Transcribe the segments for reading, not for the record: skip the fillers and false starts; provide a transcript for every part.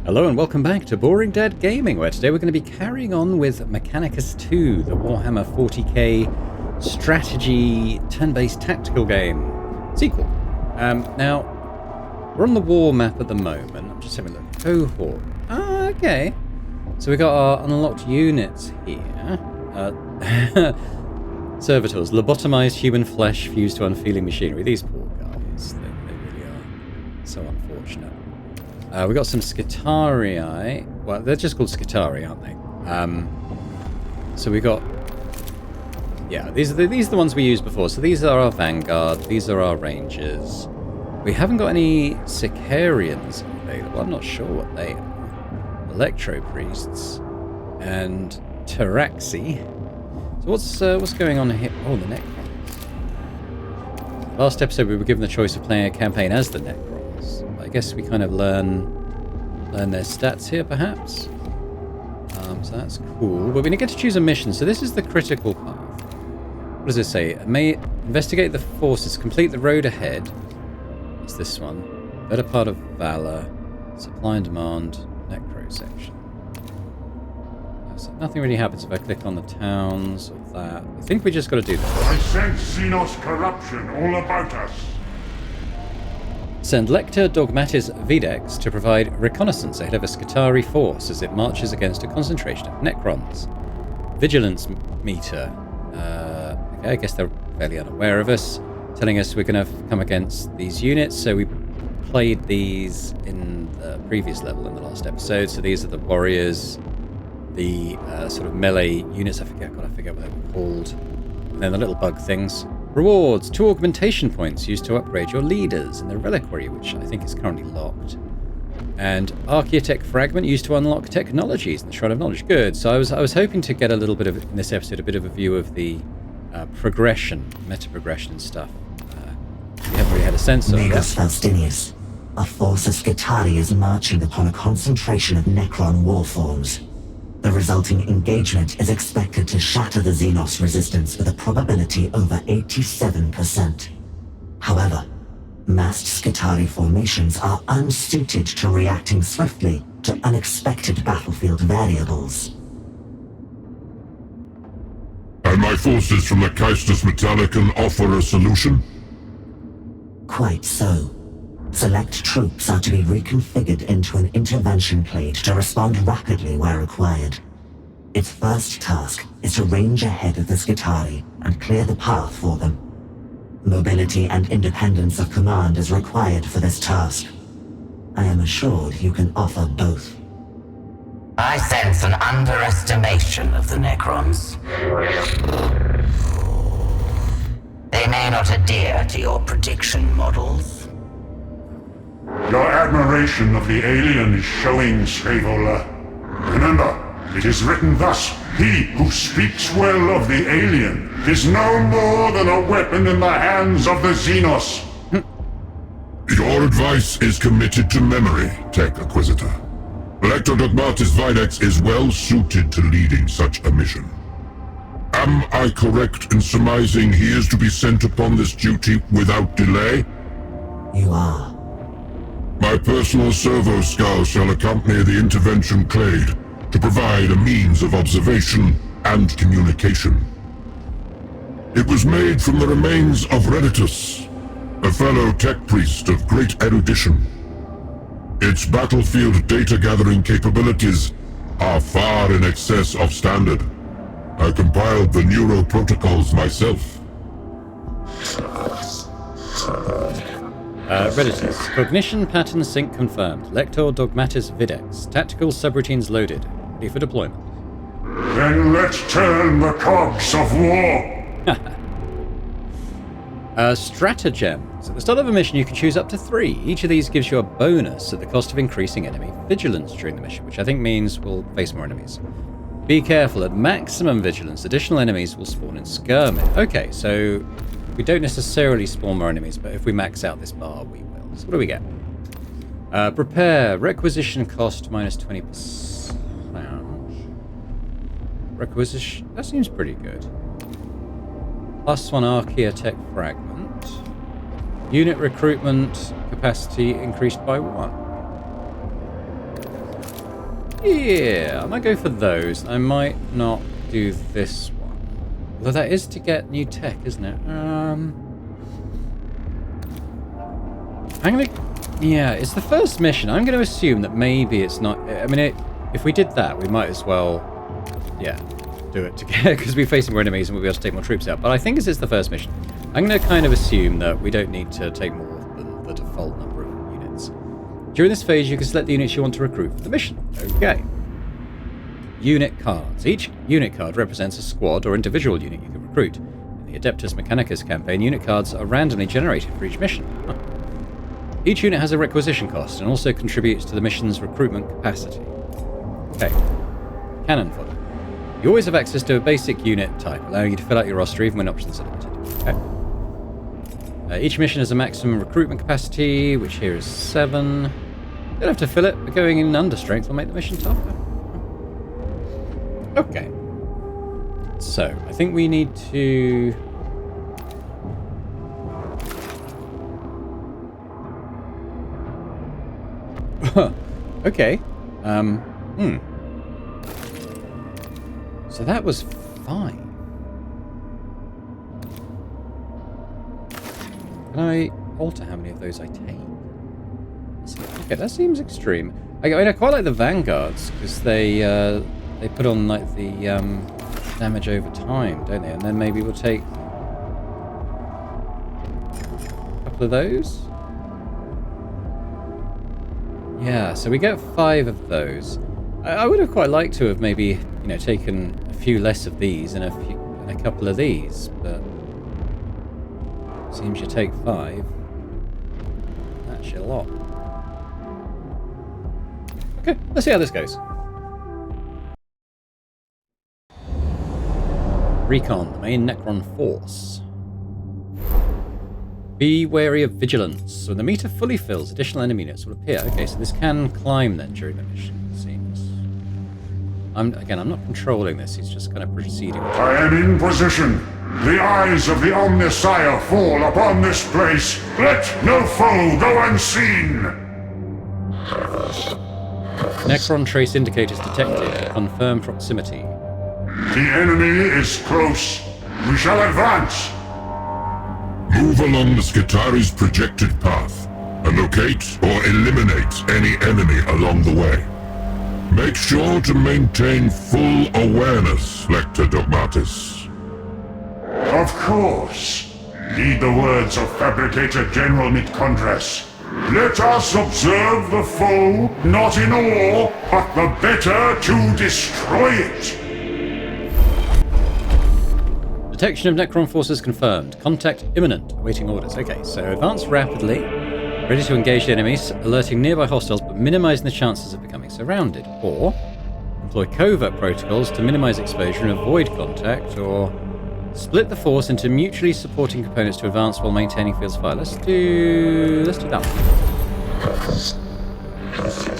Hello and welcome back to Boring Dad Gaming, where today we're going to be carrying on with Mechanicus 2, the Warhammer 40K strategy turn-based tactical game sequel. Now, we're on the war map at the moment. I'm just having a look. Cohort. Ah, okay. So we got our unlocked units here. Servitors, lobotomized human flesh fused to unfeeling machinery. These poor guys, they really are so unfortunate. We've got some Skitarii. Well, they're just called Skitarii, aren't they? So we got... Yeah, these are the ones we used before. So these are our Vanguard. These are our Rangers. We haven't got any Sicarians available. I'm not sure what they are. Electro Priests. And Taraxi. So what's going on here? Oh, the Necrons. Last episode we were given the choice of playing a campaign as the Necrons. I guess we kind of learn their stats here, perhaps. So that's cool. But we get to choose a mission. So this is the critical path. What does it say? May investigate the forces, complete the road ahead. It's this one. Better part of valor, supply and demand, necro section. So nothing really happens if I click on the towns or that. I think we just got to do this. I sense Xenos corruption all about us. Send Lector Dogmatis Videx to provide reconnaissance ahead of a Skitarii force as it marches against a concentration of Necrons. Vigilance meter. Okay, I guess they're fairly unaware of us, telling us we're going to come against these units. So we played these in the previous level in the last episode. So these are the warriors, the sort of melee units. I forget what they were called. And then the little bug things. Rewards, 2 augmentation points used to upgrade your leaders in the reliquary, which I think is currently locked. And Archaeotech fragment used to unlock technologies in the Shrine of Knowledge. Good. So I was hoping to get a little bit of, in this episode, a bit of a view of the progression, meta progression and stuff. We haven't really had a sense of that. Faustinius, a force of Skitarii is marching upon a concentration of Necron warforms. The resulting engagement is expected to shatter the Xenos resistance with a probability over 87%. However, massed Skitarii formations are unsuited to reacting swiftly to unexpected battlefield variables. And my forces from the Adeptus Mechanicus offer a solution? Quite so. Select troops are to be reconfigured into an intervention plate to respond rapidly where required. Its first task is to range ahead of the Skitarii and clear the path for them. Mobility and independence of command is required for this task. I am assured you can offer both. I sense an underestimation of the Necrons. They may not adhere to your prediction models. Your admiration of the alien is showing, Slavola. Remember, it is written thus: he who speaks well of the alien is no more than a weapon in the hands of the Xenos. Your advice is committed to memory, Tech Acquisitor. Lector Dogmatis Videx is well suited to leading such a mission. Am I correct in surmising he is to be sent upon this duty without delay? You are. My personal servo skull shall accompany the intervention clade to provide a means of observation and communication. It was made from the remains of Redditus, a fellow tech priest of great erudition. Its battlefield data-gathering capabilities are far in excess of standard. I compiled the neuro protocols myself. Redditus. Cognition pattern sync confirmed. Lector Dogmatis Videx. Tactical subroutines loaded. Ready for deployment. Then let's turn the cogs of war. Stratagems. At the start of a mission, you can choose up to 3. Each of these gives you a bonus at the cost of increasing enemy vigilance during the mission, which I think means we'll face more enemies. Be careful. At maximum vigilance, additional enemies will spawn in skirmish. Okay, so we don't necessarily spawn more enemies, but if we max out this bar, we will. So what do we get? Prepare. Requisition cost minus 20%. Requisition. That seems pretty good. +1 Archaeotech fragment. Unit recruitment capacity increased by 1. Yeah, I might go for those. I might not do this one. Although that is to get new tech, isn't it? I'm gonna... Yeah, it's the first mission. I'm gonna assume that maybe it's not... I mean, if we did that, we might as well... Yeah, do it together, because we're facing more enemies and we'll be able to take more troops out. But I think as it's the first mission, I'm gonna kind of assume that we don't need to take more than the default number of units. During this phase, you can select the units you want to recruit for the mission. Okay. Unit cards. Each unit card represents a squad or individual unit you can recruit. In the Adeptus Mechanicus campaign, unit cards are randomly generated for each mission. Huh. Each unit has a requisition cost and also contributes to the mission's recruitment capacity. Okay. Cannon fodder. You always have access to a basic unit type, allowing you to fill out your roster even when options are limited. Okay. Each mission has a maximum recruitment capacity, which here is 7. You don't have to fill it, but going in under strength will make the mission tougher. Okay. So, I think we need to... Okay. So that was 5. Can I alter how many of those I take? Okay, that seems extreme. I mean, I quite like the vanguards because they put on like the damage over time, don't they? And then maybe we'll take a couple of those. Yeah, so we get 5 of those. I would have quite liked to have maybe, taken a few less of these and a couple of these, but seems you take 5. That's a lot. Okay, let's see how this goes. Recon, the main Necron force. Be wary of vigilance. When the meter fully fills, additional enemy units will appear. Okay, so this can climb then during the mission, it seems. I'm not controlling this, he's just kind of proceeding. I am in position. The eyes of the Omnissiah fall upon this place. Let no foe go unseen. Necron trace indicators detected. Confirm proximity. The enemy is close. We shall advance. Move along the Skitari's projected path and locate or eliminate any enemy along the way. Make sure to maintain full awareness, Lector Dogmatis. Of course. Heed the words of Fabricator General Mitcondres. Let us observe the foe, not in awe, but the better to destroy it. Detection of Necron forces confirmed. Contact imminent. Awaiting orders. Okay, so advance rapidly. Ready to engage the enemies, alerting nearby hostiles but minimizing the chances of becoming surrounded. Or employ covert protocols to minimize exposure and avoid contact, or split the force into mutually supporting components to advance while maintaining fields of fire. Let's do that one.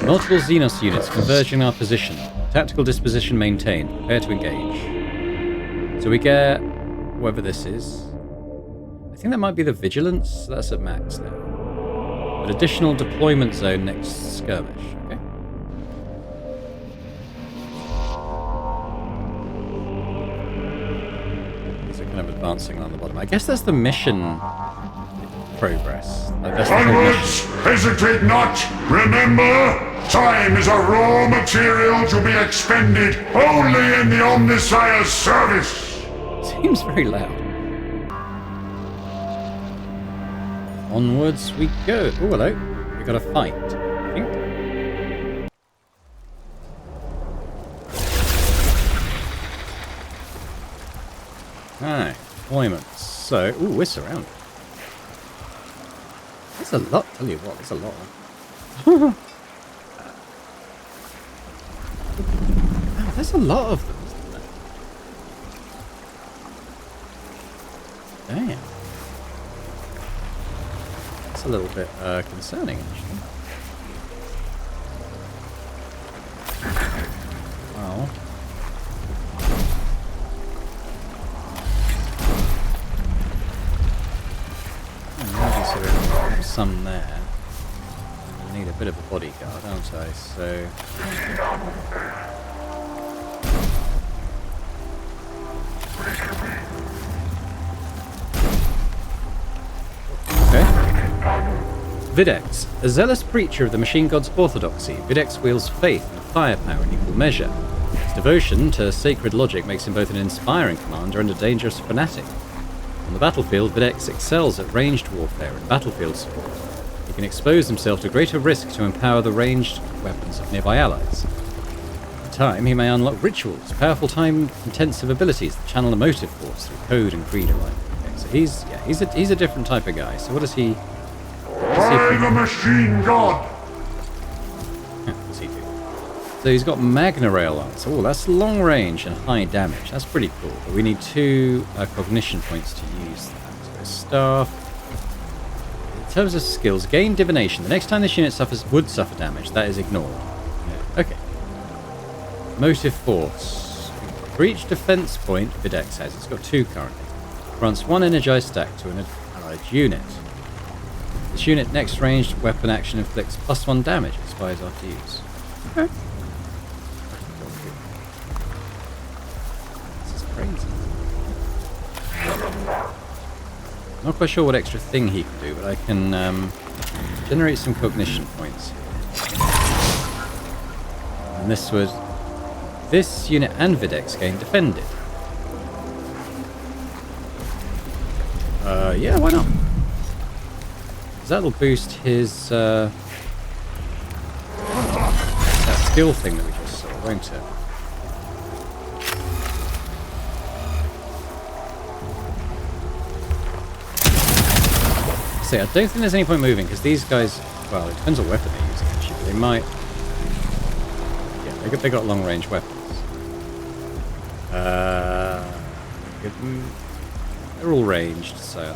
Multiple Xenos units converging our position. Tactical disposition maintained. Prepare to engage. So we get whatever this is. I think that might be the vigilance. That's at max now. But additional deployment zone next skirmish. Okay. These are kind of advancing along the bottom. I guess that's the mission progress. Like that's the whole Onwards! mission. Hesitate not! Remember, time is a raw material to be expended only in the Omnissiah's service! Seems very loud. Onwards we go. Oh, hello. We got a fight, I think. Alright, deployments. So, ooh, we're surrounded. There's a lot, tell you what, there's a lot. Wow, there's a lot of them, isn't there? Damn. That's a little bit concerning, actually. Wow. Maybe sort of some there. I need a bit of a bodyguard, aren't I? So... Videx. A zealous preacher of the machine god's orthodoxy, Videx wields faith and firepower in equal measure. His devotion to sacred logic makes him both an inspiring commander and a dangerous fanatic. On the battlefield, Videx excels at ranged warfare and battlefield support. He can expose himself to greater risk to empower the ranged weapons of nearby allies. In time, he may unlock rituals, powerful time-intensive abilities that channel emotive force through code and creed alike. Okay, so he's a different type of guy. So what does he... By the machine god! What does he do? So he's got Magna Rail Lance. Oh, that's long range and high damage. That's pretty cool. But we need 2 cognition points to use that. So staff. In terms of skills, gain divination. The next time this unit would suffer damage, that is ignored. Yeah. Okay. Motive force. For each defense point Videx has, it's got 2 currently. Grants 1 energized stack to an allied unit. This unit next ranged weapon action inflicts +1 damage. Expires after use. Okay. This is crazy. Not quite sure what extra thing he can do, but I can generate some cognition points here. And this unit and Videx gain defended. Yeah, why not? That'll boost his that skill thing that we just saw, won't it? See, I don't think there's any point moving because these guys, well, it depends on what weapon they're using actually, but they might, yeah, they got long range weapons. They're all ranged, so.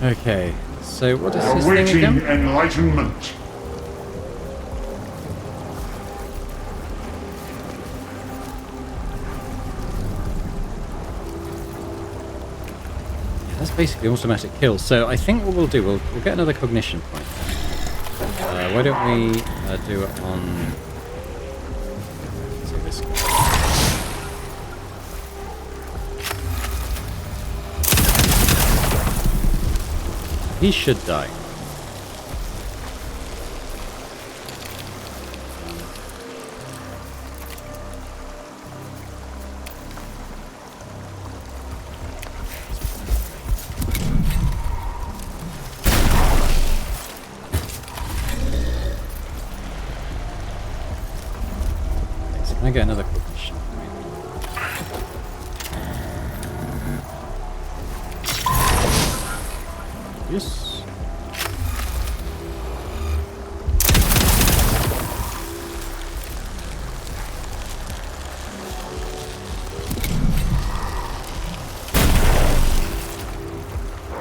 Okay, so what is this thing Awaiting again? enlightenment. Yeah, that's basically automatic kill. So I think what we'll do, we'll get another cognition point. Why don't we do it on... Let's see this guy. He should die. So can I get another cognition point? Yes.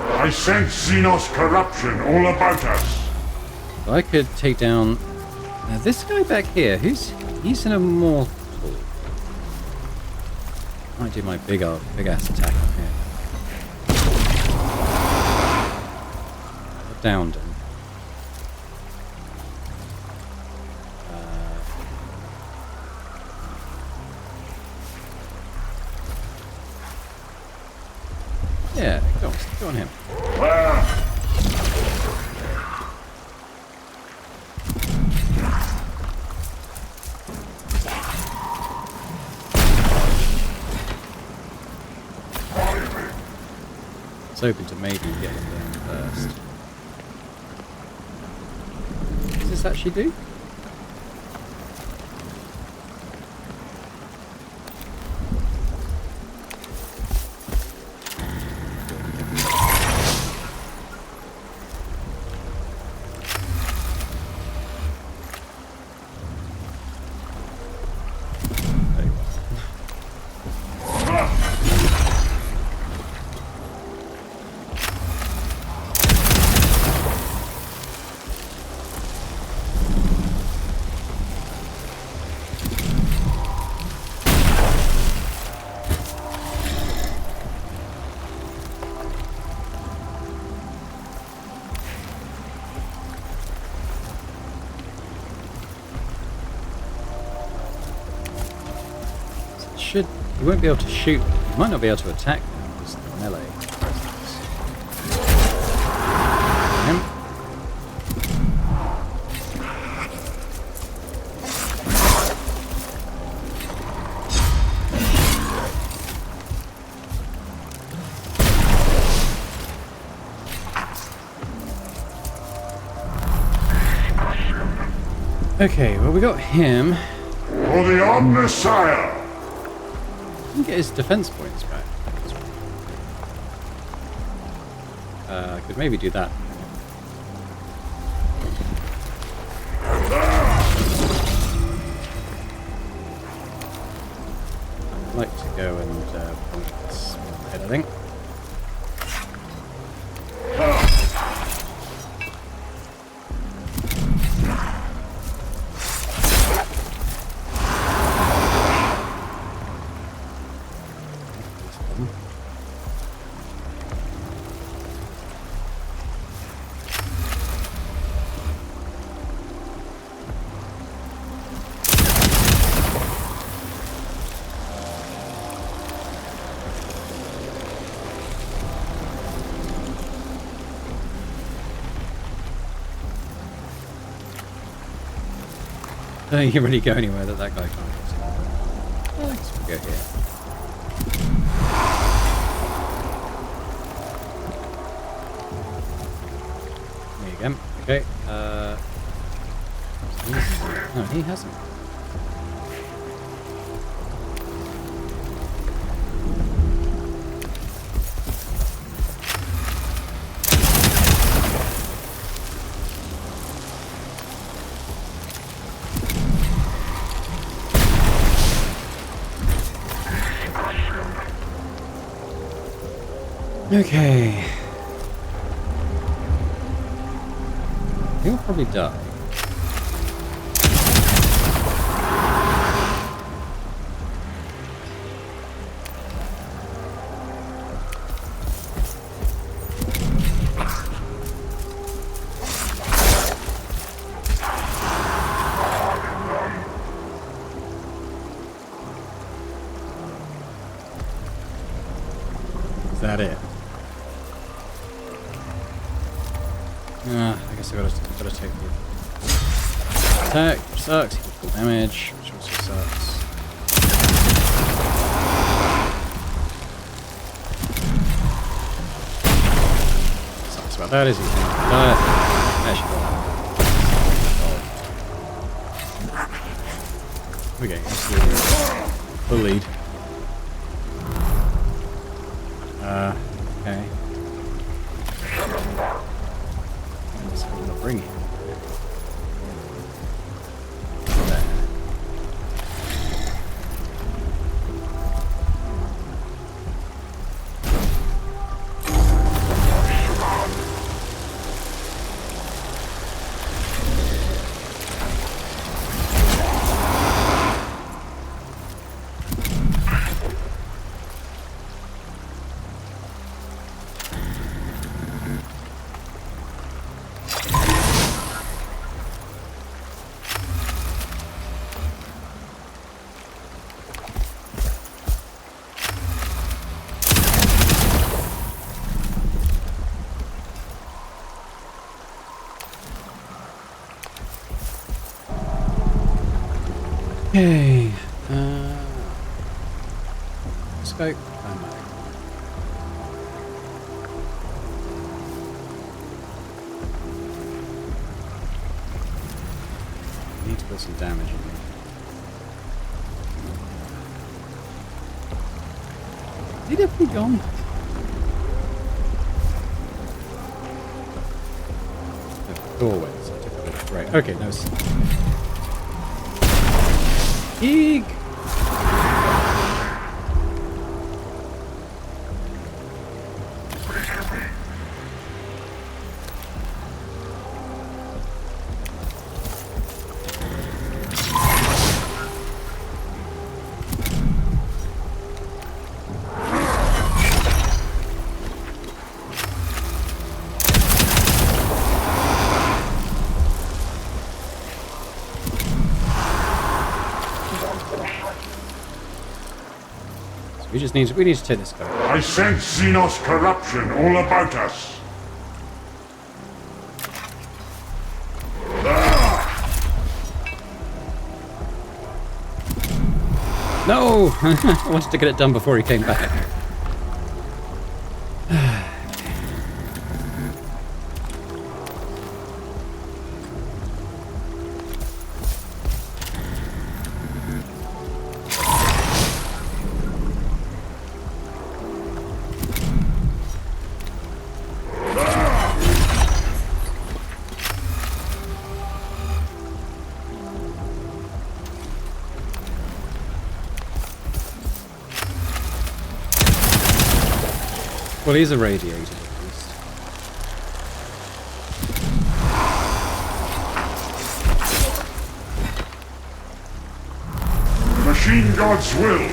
I sense Xenos corruption all about us. I could take down now this guy back here. He's an immortal. Might do my big ass attack on here. I downed him. Yeah, go on him. I was hoping to maybe get him down first. Does this actually do? should... You won't be able to shoot them. You might not be able to attack them because of the melee presence. Okay, well we got him. For the Omnissiah! He can get his defense points back. I could maybe do that. I'd like to go and point this head, I think. Don't think you can really go anywhere that guy can't get to. I guess we'll go here. There you go. Okay. No, he hasn't. Okay. He'll probably die. Is that it? I guess I've got to take the attack, which sucks. He can full damage, which also sucks. Sucks about that is he's going to die. Actually, we're getting absolutely bullied. Okay. That's what I'm gonna bring him. There. Okay. Scope. I need to put some damage in me. Is he definitely gone? The doorway, so I took a bit of break. Okay, no. Eek! We need to take this guy. I sense Xenos corruption all about us. No! I wanted to get it done before he came back. Well, he's irradiated at least. Machine God's will.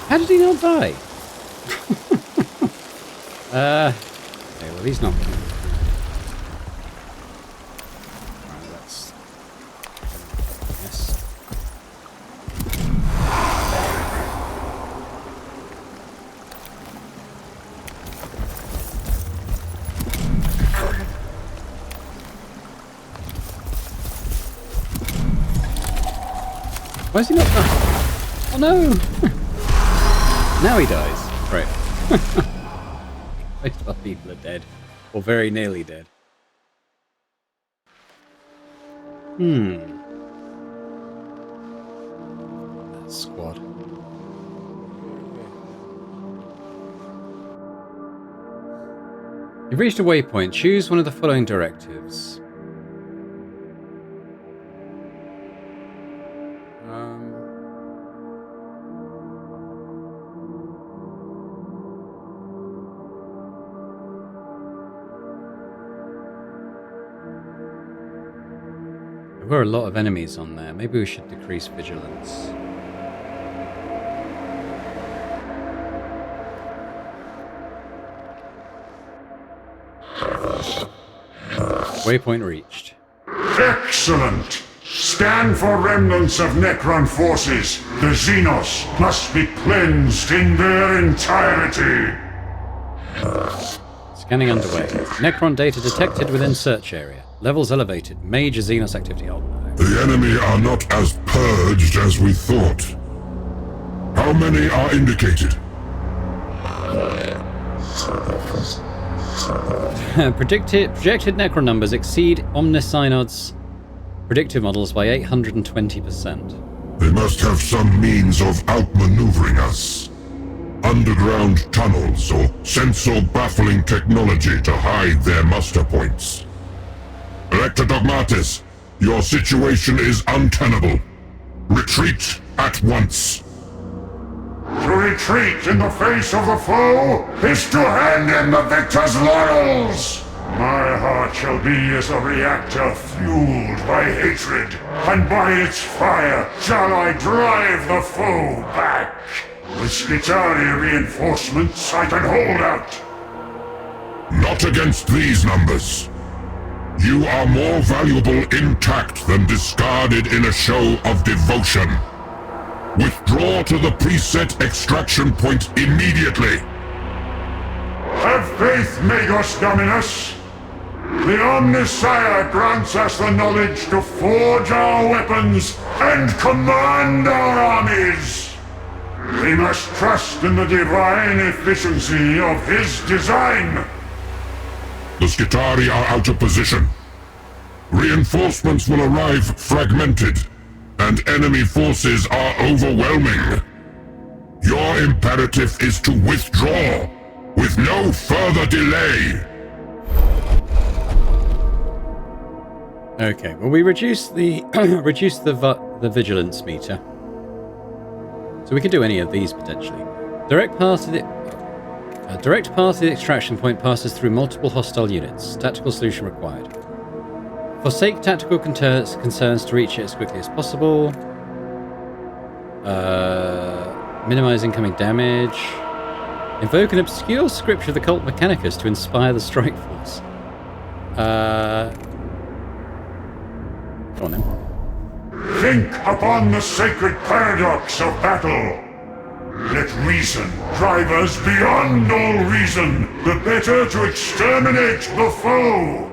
How did he not die? Okay, well, he's not. Right, let's. Yes. Why is he not dying? Oh no! Now he dies. Right. Most of our people are dead. Or very nearly dead. That squad. You've reached a waypoint. Choose one of the following directives. There were a lot of enemies on there. Maybe we should decrease vigilance. Waypoint reached. Excellent! Scan for remnants of Necron forces. The Xenos must be cleansed in their entirety. Scanning underway. Necron data detected within search area. Levels elevated. Major Xenos activity. Oh no. The enemy are not as purged as we thought. How many are indicated? Projected Necron numbers exceed Omnisynod's predictive models by 820%. They must have some means of outmaneuvering us. Underground tunnels or sensor-baffling technology to hide their muster points. Elector Dogmatis, your situation is untenable. Retreat at once. To retreat in the face of the foe is to hand in the victor's laurels. My heart shall be as a reactor fueled by hatred, and by its fire shall I drive the foe back. With Skitaria reinforcements, I can hold out. Not against these numbers. You are more valuable intact than discarded in a show of devotion. Withdraw to the preset extraction point immediately. Have faith, Magos Dominus. The Omnissiah grants us the knowledge to forge our weapons and command our armies. We must trust in the divine efficiency of his design. The Skitari are out of position. Reinforcements will arrive fragmented, and enemy forces are overwhelming. Your imperative is to withdraw, with no further delay. Okay, well we reduce the the vigilance meter, so we can do any of these potentially. Direct path to the extraction point passes through multiple hostile units. Tactical solution required. Forsake tactical concerns to reach it as quickly as possible. Minimize incoming damage. Invoke an obscure scripture of the cult Mechanicus to inspire the strike force. Go on then. Think upon the sacred paradox of battle. Let reason drive us beyond all reason, the better to exterminate the foe.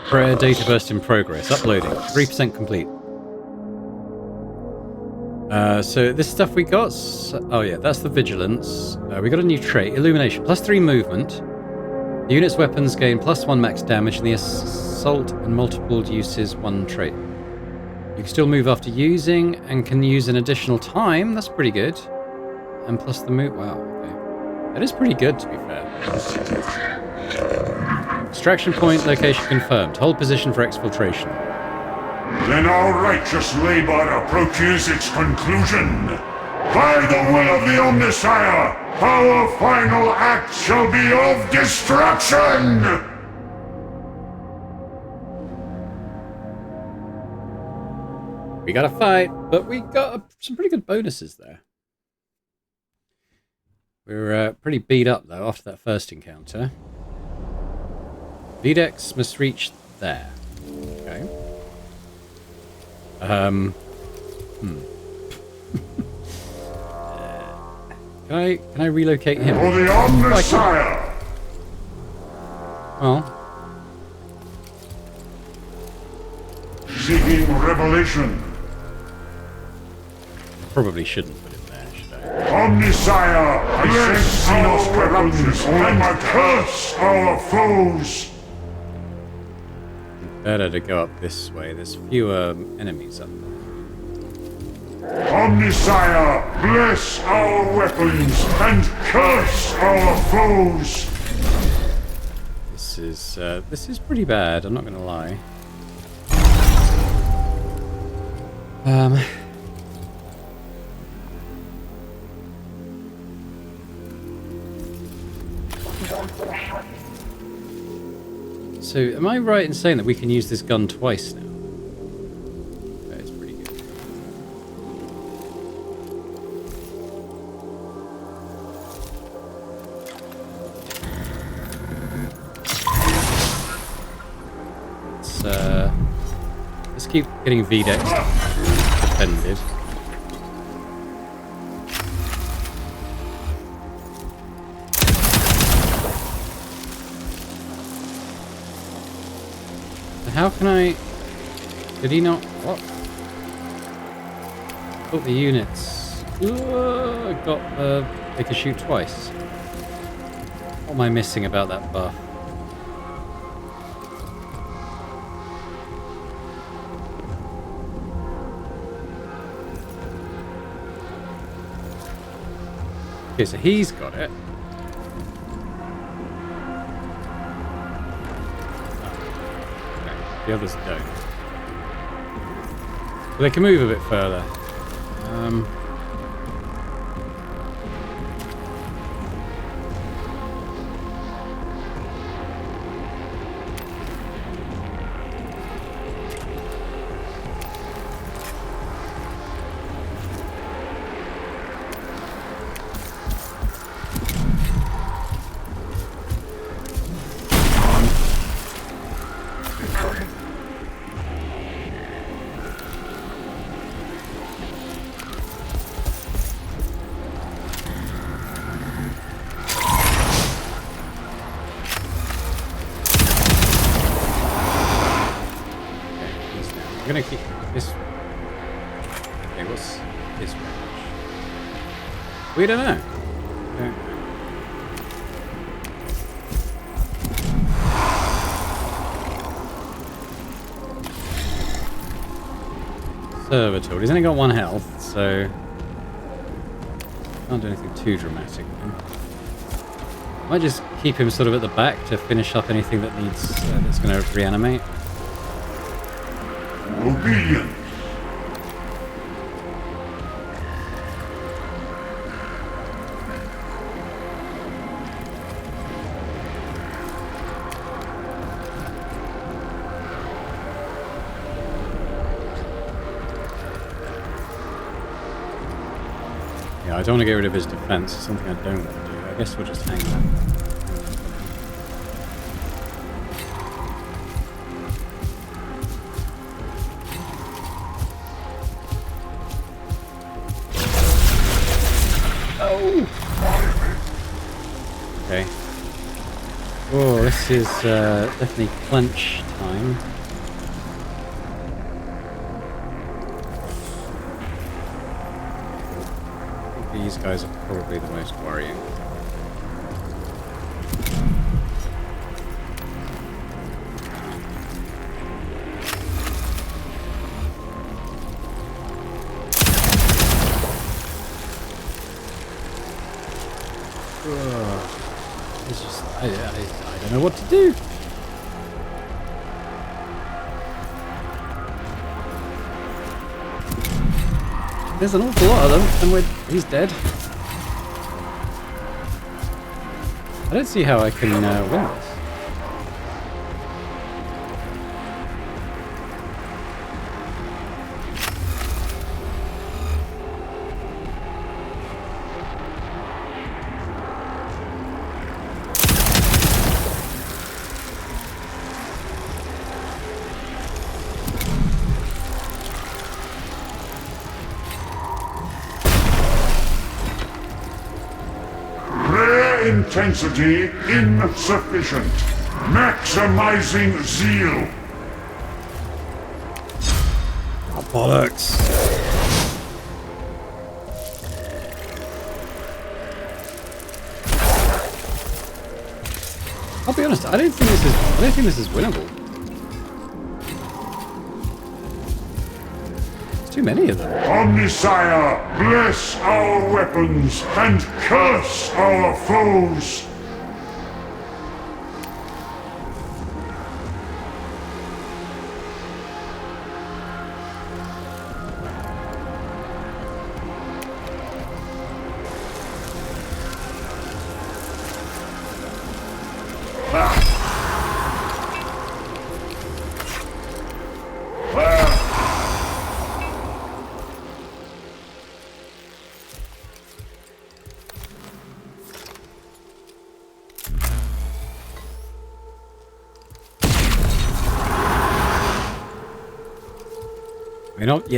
Prayer data burst in progress. Uploading. 3% complete. So this stuff we got... Oh yeah, that's the vigilance. We got a new trait. Illumination. +3 movement. The unit's weapons gain +1 max damage, and the assault and multiple uses 1 trait. You can still move after using, and can use an additional time. That's pretty good. And plus the move... Wow, okay. That is pretty good, to be fair. Extraction point location confirmed. Hold position for exfiltration. Then our righteous labor approaches its conclusion. By the will of the Omnissiah, our final act shall be of destruction! We got a fight, but we got some pretty good bonuses there. We were pretty beat up, though, after that first encounter. VDEX must reach there. Okay. Can I relocate him? For the Omnissiah! Well, Seeking revelation. probably shouldn't put him there, should I? Omnissiah, I send Xenos weapons and curse our foes. Better to go up this way. There's fewer enemies up there. Omnissiah, bless our weapons and curse our foes. This is pretty bad. I'm not gonna lie. So, am I right in saying that we can use this gun twice now? That is pretty good. Let's keep getting VDEX defended. How can I... Did he not... What? I thought the units... got they could shoot twice. What am I missing about that buff? Okay, so he's got it. The others don't. But they can move a bit further. I'm gonna keep this. Okay, what's his range? We don't know. Servitor. He's only got 1 health, so can't do anything too dramatic. Might just keep him sort of at the back to finish up anything that needs that's going to reanimate. Obedience. I don't want to get rid of his defense. It's something I don't want to do. I guess we'll just hang that. Oh! Okay. Oh, this is definitely clench time. I think these guys are probably the most worrying. It's just, I don't know what to do. There's an awful lot of them, and he's dead. I don't see how I can win this. Intensity insufficient. Maximizing zeal. Oh, bollocks. I'll be honest, I don't think this is winnable. There's too many of them. Omnisire, bless our weapons and curse our foes.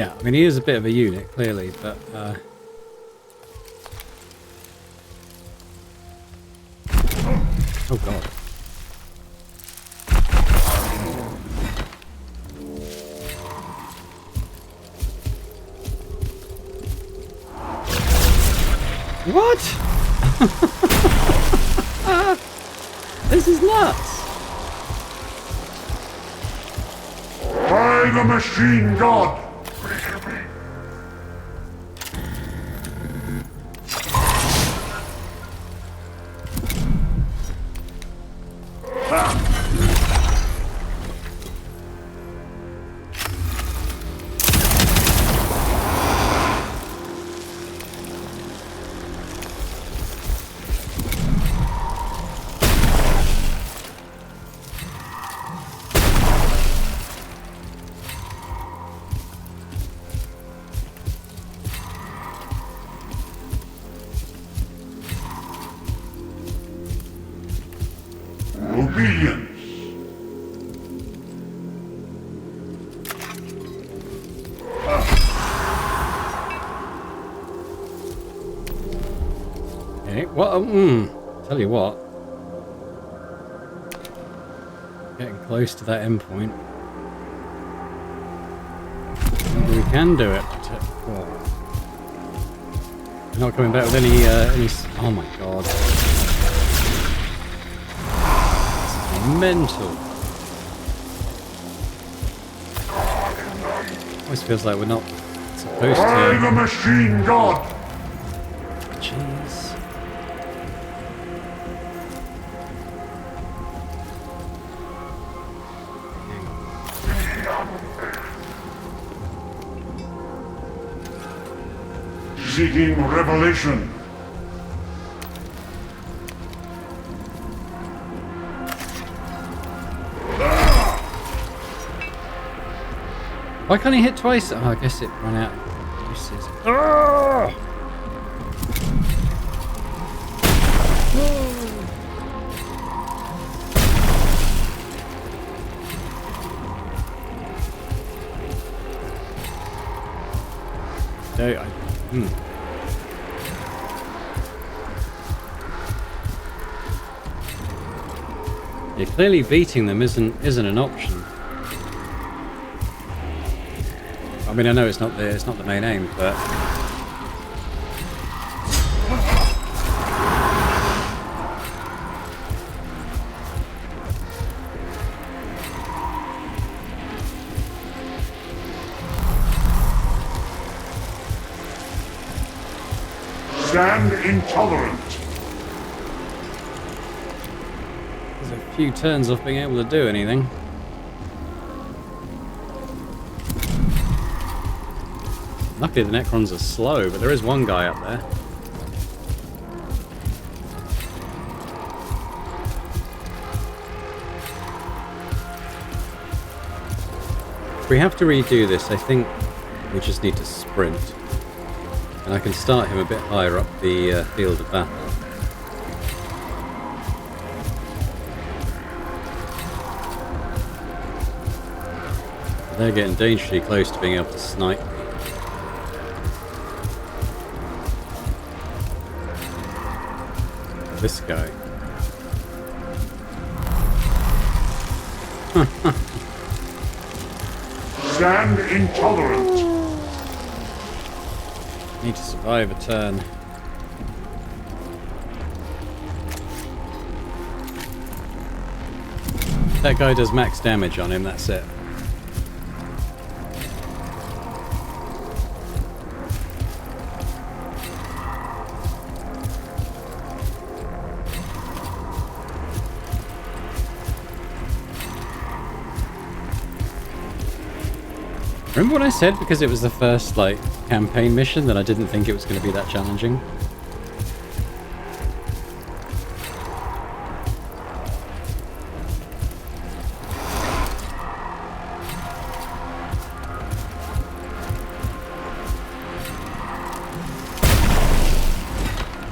I mean, he is a bit of a unit, clearly, but oh god. What? This is nuts. By the machine god. Obedience. Okay, well, tell you what. Getting close to that end point. Maybe we can do it. We're not coming back with any. Oh my god. Mental. Always feels like we're not supposed By the to. machine god. Jeez. Seeking revelation. Why can't he hit twice? Oh, I guess it ran out of uses. Oh! Yeah, clearly beating them isn't an option. I mean, I know it's not the main aim, but Stand intolerant. there's a few turns off being able to do anything. Luckily the Necrons are slow, but there is one guy up there. If we have to redo this, I think we just need to sprint. And I can start him a bit higher up the field of battle. They're getting dangerously close to being able to snipe me. This guy. Stand intolerant. Need to survive a turn. That guy does max damage on him, that's it. Remember what I said because it was the first, like, campaign mission that I didn't think it was going to be that challenging?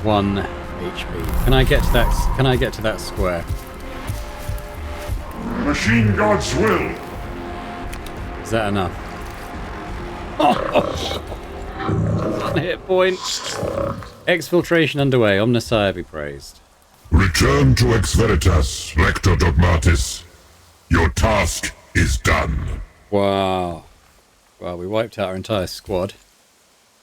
One HP. Can I get to that? Can I get to that square? Machine God's will. Is that enough? One hit point. Exfiltration underway. Omnissiah be praised. Return to Ex Veritas, Lector Dogmatis. Your task is done. Wow. Well, we wiped out our entire squad.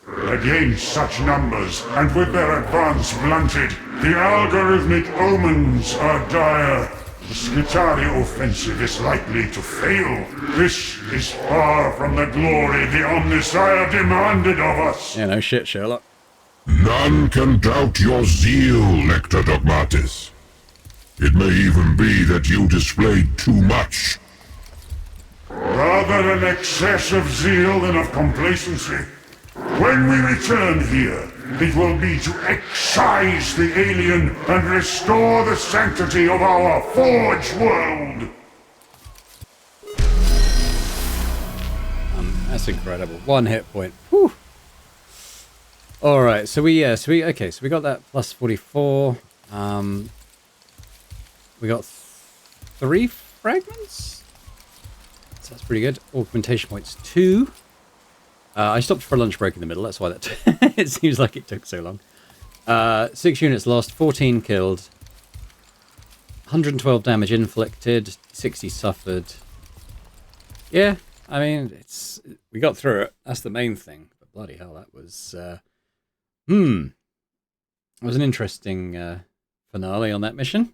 Against such numbers, and with their advance blunted, the algorithmic omens are dire. The Skitarii offensive is likely to fail. This is far from the glory the Omnissiah demanded of us. Yeah, no shit, Sherlock. None can doubt your zeal, Lector Dogmatis. It may even be that you displayed too much. Rather an excess of zeal than of complacency. When we return here, it will be to excise the alien and restore the sanctity of our forged world. That's incredible. One hit point. Whew. All right, so we got that plus 44. We got 3 fragments. So that's pretty good. Augmentation points 2. I stopped for a lunch break in the middle. That's why that it seems like it took so long. 6 units lost, 14 killed, 112 damage inflicted, 60 suffered. Yeah, I mean, we got through it. That's the main thing. But bloody hell, that was it was an interesting finale on that mission.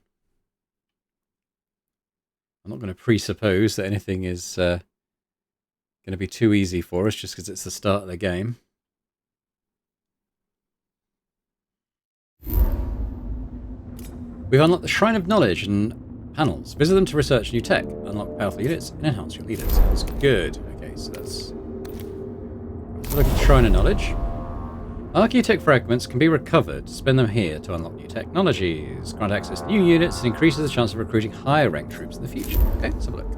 I'm not going to presuppose that anything is going to be too easy for us just because it's the start of the game. We've unlocked the Shrine of Knowledge and panels. Visit them to research new tech, unlock powerful units, and enhance your leaders. That's good. Okay, so let's look at the Shrine of Knowledge. Architect fragments can be recovered. Spend them here to unlock new technologies. Grant access to new units and increases the chance of recruiting higher ranked troops in the future. Okay, let's have a look.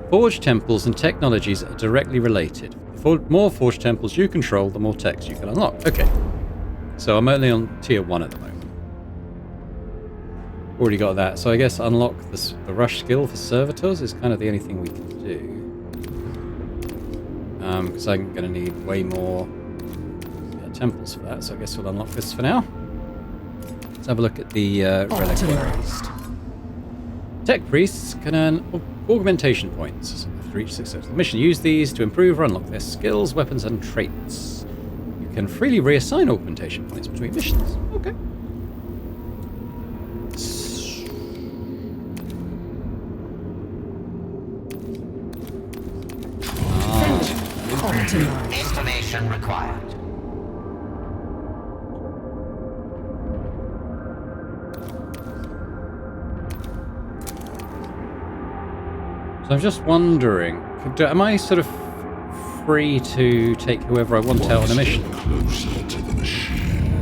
Forged temples and technologies are directly related. The more forged temples you control, the more techs you can unlock. Okay, so I'm only on tier 1 at the moment. Already got that, so I guess unlock the rush skill for servitors is kind of the only thing we can do. Because I'm going to need way more temples for that, so I guess we'll unlock this for now. Let's have a look at the reliquaries. Tech priests can earn augmentation points after each successful mission. Use these to improve or unlock their skills, weapons, and traits. You can freely reassign augmentation points between missions. Okay. Information required. So I'm just wondering, am I sort of free to take whoever I want out on a mission?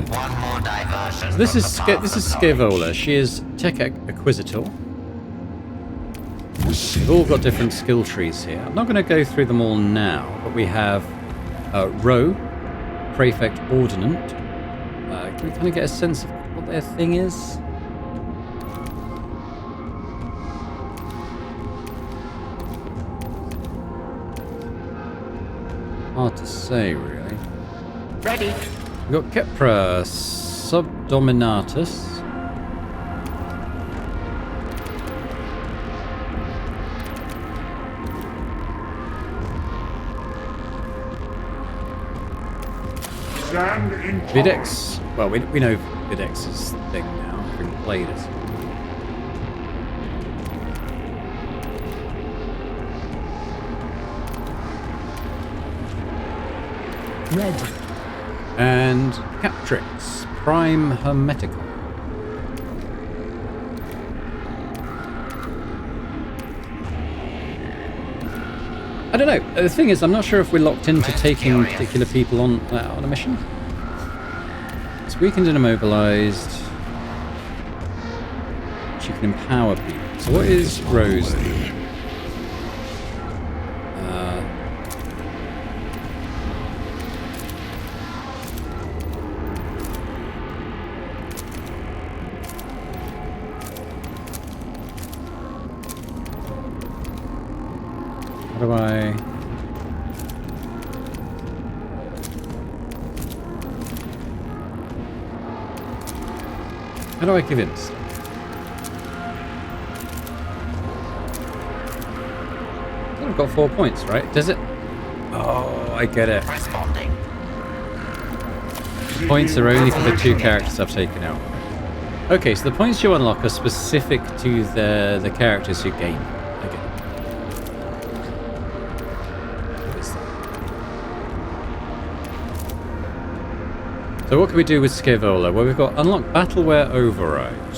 One more diversion. So this is Scaevola. She is Tech Acquisitor. We've all got different skill trees here. I'm not going to go through them all now, but we have Ro, Prefect Ordnant. Can we kind of get a sense of what their thing is? Hard to say, really. Ready. We've got Kepra Subdominatus. Stand in Videx. Well, we know Videx's thing now. We've played it. Red. And Captrix Prime Hermeticon. I don't know. The thing is, I'm not sure if we're locked into taking particular people on a mission. It's weakened and immobilized. She can empower people. So what is Rose? How do I... How do I give in? I've got 4 points, right? Does it? Oh, I get it. Responding. Points are only for the 2 characters I've taken out. Okay, so the points you unlock are specific to the characters you gain. Okay. What is that? So what can we do with Scaevola? Well, we've got unlock Battleware Override.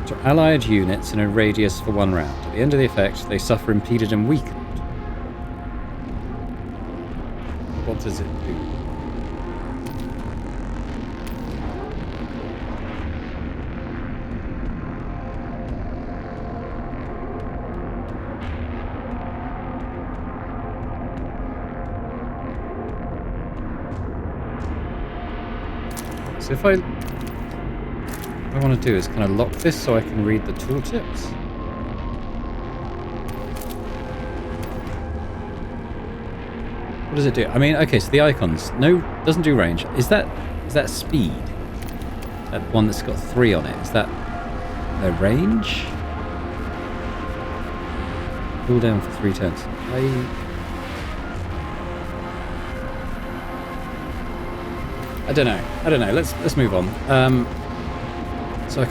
To allied units in a radius for 1 round. At the end of the effect, they suffer impeded and weakened. What does it do? So if I want to do is kind of lock this so I can read the tooltips. What does it do? I mean, okay, so the icons, no, doesn't do range. Is that speed? That one that's got 3 on it, is that their range? Cool down for 3 turns. I don't know. Let's move on. So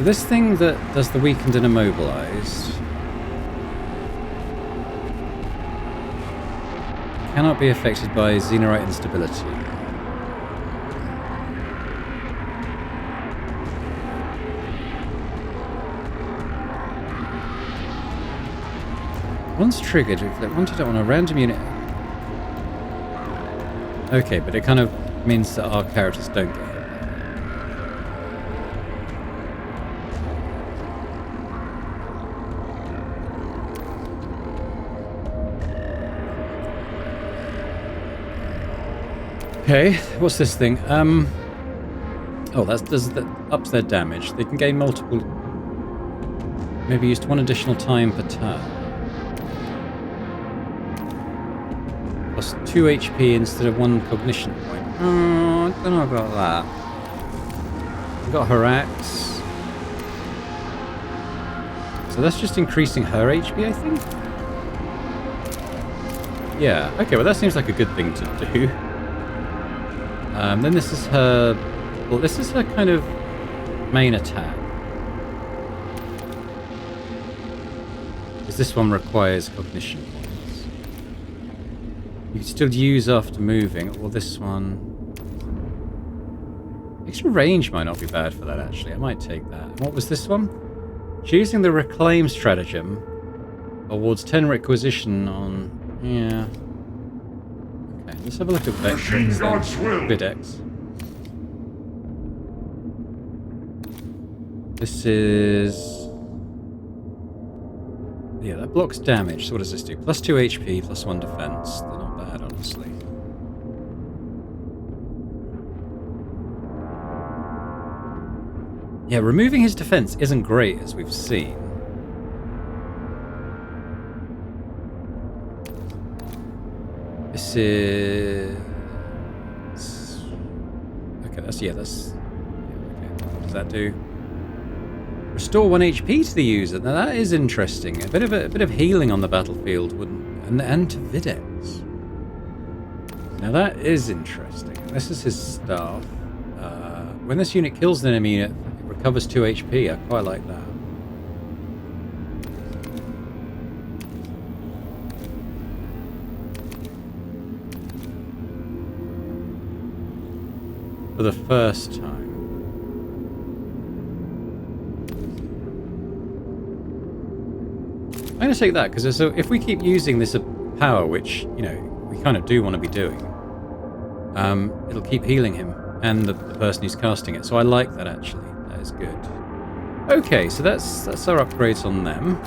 this thing that does the weakened and immobilized cannot be affected by Xenorite instability. Once triggered, if they wanted it on a random unit. Okay, but it kind of means that our characters don't get hit. Okay, what's this thing? Oh, that ups their damage. They can gain multiple. Maybe used 1 additional time per turn. Plus 2 HP instead of 1 cognition point. Oh, I don't know about that. We've got her axe. So that's just increasing her HP, I think? Yeah, okay, well that seems like a good thing to do. Then this is her... Well, this is her kind of main attack. Because this one requires cognition points. You can still use after moving. Well, this one... Extra range might not be bad for that, actually. I might take that. And what was this one? Choosing the reclaim stratagem awards 10 requisition on... Yeah. Okay, let's have a look at Videx. This is... Yeah, that blocks damage. So what does this do? Plus 2 HP, plus 1 defense. They're not bad, honestly. Yeah, removing his defense isn't great, as we've seen. This is... Okay, that's... Yeah, that's... Okay, what does that do? Restore 1 HP to the user. Now that is interesting. A bit of healing on the battlefield wouldn't... And to Videx. Now that is interesting. This is his staff. When this unit kills an enemy unit, it recovers 2 HP. I quite like that. For the first time. I'm going to take that, because if we keep using this power, which, you know, we kind of do want to be doing, it'll keep healing him and the person who's casting it. So I like that, actually. That is good. Okay, so that's our upgrades on them.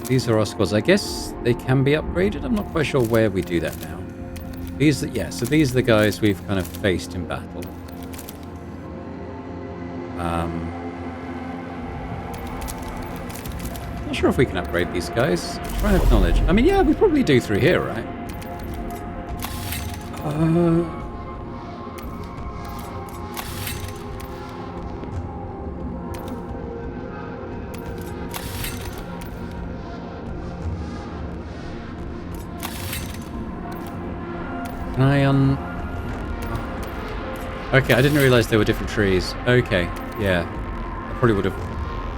These are our squads. I guess they can be upgraded. I'm not quite sure where we do that now. Yeah, so these are the guys we've kind of faced in battle. Not sure if we can upgrade these guys. Try and acknowledge. I mean, yeah, we probably do through here, right? Can I Okay, I didn't realize there were different trees. Okay, yeah. I probably would have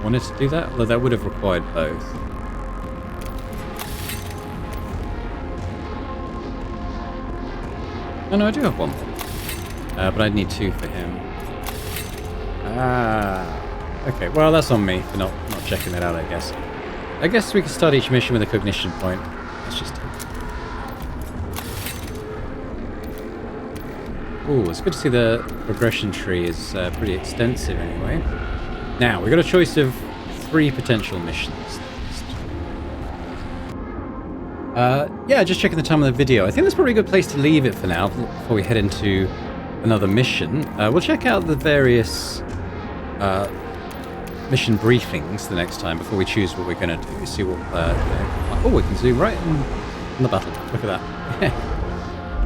wanted to do that, although that would have required both. Oh no, I do have one. But I'd need 2 for him. Okay, well that's on me for not checking that out, I guess. I guess we could start each mission with a cognition point. Let's just take it. Ooh, it's good to see the progression tree is pretty extensive anyway. Now, we've got a choice of 3 potential missions. Yeah, just checking the time of the video. I think that's probably a good place to leave it for now, before we head into another mission. We'll check out the various mission briefings the next time before we choose what we're going to do. See what... oh, we can zoom right in the battle. Look at that.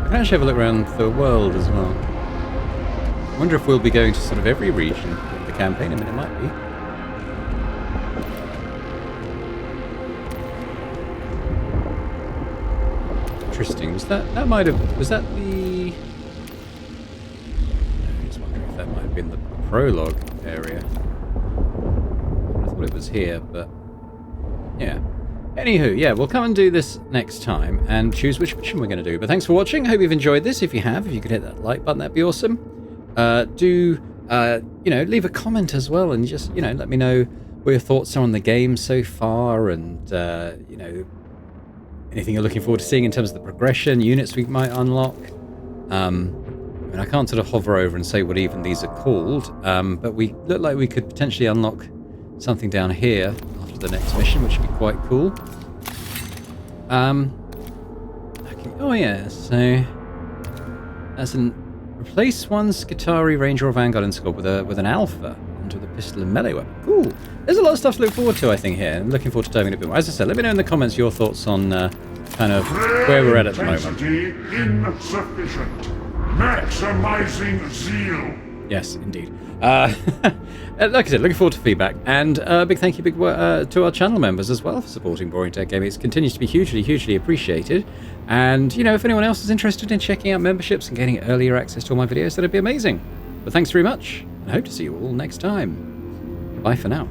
We can actually have a look around the world as well. I wonder if we'll be going to sort of every region of the campaign. I mean, it might be. Interesting. Was that might have... Was that the... I was wondering if that might have been the prologue area. I thought it was here, but... Yeah. Anywho, yeah, we'll come and do this next time and choose which mission we're going to do. But thanks for watching. Hope you've enjoyed this. If you have, if you could hit that like button, that'd be awesome. You know, leave a comment as well and just, you know, let me know what your thoughts are on the game so far and, you know, anything you're looking forward to seeing in terms of the progression, units we might unlock. I mean, I can't sort of hover over and say what even these are called, but we look like we could potentially unlock something down here after the next mission, which would be quite cool. Okay. Oh yeah, so that's an replace one Skitarii Ranger or Vanguard in scope with an Alpha on to the pistol and melee weapon. Cool. There's a lot of stuff to look forward to, I think, here. I'm looking forward to diving a bit more. As I said, let me know in the comments your thoughts on kind of where we're at the moment. Insufficient. Maximizing zeal. Yes, indeed. Like I said, looking forward to feedback, and a big thank you to our channel members as well for supporting Boring Tech Gaming. It continues to be hugely, hugely appreciated. And, you know, if anyone else is interested in checking out memberships and getting earlier access to all my videos, that'd be amazing. But thanks very much, and I hope to see you all next time. Bye for now.